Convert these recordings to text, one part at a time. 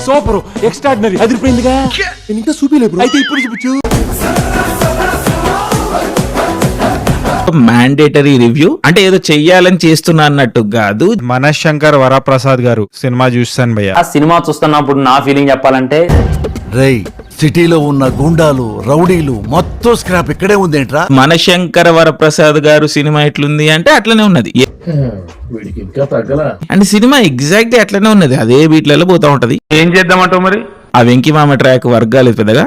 Super extraordinary అదిరిపోయిందిగా. ఇంకా చూపిలేదు అయితే ఇప్పుడు చూపించు. మ్యాండేటరీ రివ్యూ అంటే ఏదో చెయ్యాలని చేస్తున్నా అన్నట్టు కాదు. మనశంకర్ వరప్రసాద్ గారు సినిమా చూస్తాను భయ్య. ఆ సినిమా చూస్తున్నప్పుడు నా ఫీలింగ్ చెప్పాలంటే, రై సిటీలో ఉన్న గుండాలు రౌడీలు మొత్తం స్క్రాప్ ఇక్కడే ఉందేంట్రా. మనశంకర వరప్రసాద్ గారు సినిమా ఎట్లుంది అంటే అట్లనే ఉన్నది. అంటే సినిమా ఎగ్జాక్ట్ అట్లనే ఉన్నది, అదే వీటిలలో పోతా ఉంటది. ఏం చేద్దామంటావు మరి? ఆ వెంకీ మామ ట్రాక్ వర్గాలు పెద్దగా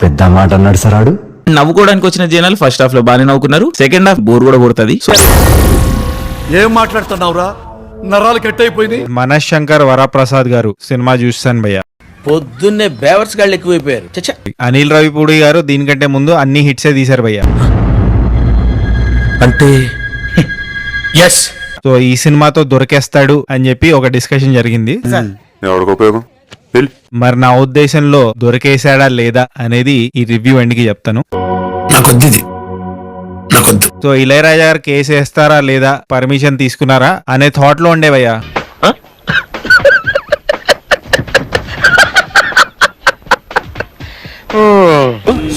పెద్ద మాట అన్నాడు సార్ ఆడు. నవ్వుకోవడానికి వచ్చిన జనాలు ఫస్ట్ హాఫ్ లో బాగానే నవ్వుకున్నారు, సెకండ్ హాఫ్ బోర్ కూడా కొడుతుంది. ఏం మాట్లాడుతున్నావురా, నరాలు కట్ అయిపోయింది. మనశంకర్ వరప్రసాద్ గారు సినిమా చూస్తాను భయ్య. పొద్దున్నే బేవర్స్ గాళ్ళు ఎక్కువైపోయారు. చచ్చా, అనిల్ రావిపూడి గారు దీనికంటే ముందు అన్ని హిట్సే తీశారు భయ్య. అంటే ఎస్ సో ఈ సినిమాతో దొరికేస్తాడు అని చెప్పి ఒక డిస్కషన్ జరిగింది. ఎవరికి ఉపయోగం? మరి నా ఉద్దేశంలో దొరికేసాడా లేదా అనేది ఈ రివ్యూ ఎండ్కి చెప్తాను. సో ఇళయరాజా గారు కేసు వేస్తారా లేదా, పర్మిషన్ తీసుకున్నారా అనే థాట్ లో ఉండేవయ్యా.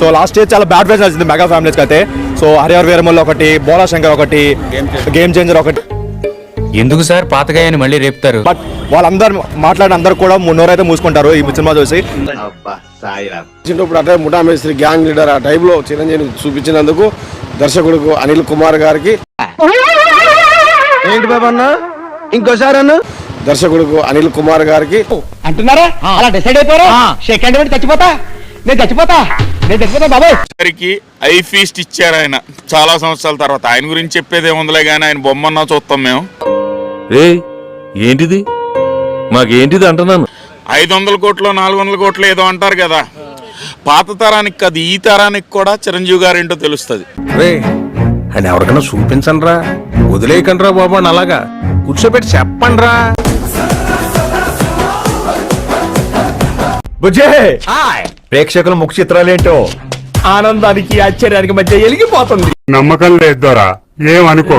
సో లాస్ట్ ఇయర్ చాలా బ్యాడ్ ఫేస్ వచ్చింది మెగా ఫ్యామిలీస్ అయితే. సో హరిహర వీరమల్ ఒకటి, బోలా శంకర్ ఒకటి, గేమ్ చేంజర్ ఒకటి. ఎందుకు సార్ పాతగాయని మళ్ళీ రేపుతారు? బట్ వాళ్ళందరూ మాట్లాడిన అందరు కూడా మున్నోరైతే మూసుకుంటారు ఈ సినిమా చూసి. ఇప్పుడు అంటే ముఠా మేస్త్రి గ్యాంగ్ లీడర్ ఆ టైప్ లో చిరంజీవి చూపించినందుకు దర్శకుడు అనిల్ కుమార్ గారికి, ఏంటి బాబా అన్న ఇంకోసారి అన్న, దర్శకుడు అనిల్ కుమార్ గారికి అంటున్నారా అలా డిసైడ్ అయిపోయారు. సెకండ్ చచ్చిపోతా బాబాయ్. ఐ ఫీస్ట్ ఇచ్చారు ఆయన చాలా సంవత్సరాల తర్వాత. ఆయన గురించి చెప్పేది ఏముందిలే గానీ ఆయన బొమ్మన్నా చూస్తాం మేము. ఏంటిది మాకేంటిది అంటున్నాను. 500 కోట్లు 400 కోట్లు ఏదో అంటారు కదా, పాత తరానికి కాదు ఈ తరానికి కూడా చిరంజీవి గారేంటో తెలుస్తుంది. అని ఎవరికైనా చూపించండి రా, వదిలేయకండి రా బాబు అని అలాగా కూర్చోబెట్టి చెప్పండి రా. ప్రేక్షకుల ముఖ చిత్రాలేంటో ఆనందానికి ఆశ్చర్యానికి మధ్య ఎలిగిపోతుంది. నమ్మకం లేదు ఏమనుకో.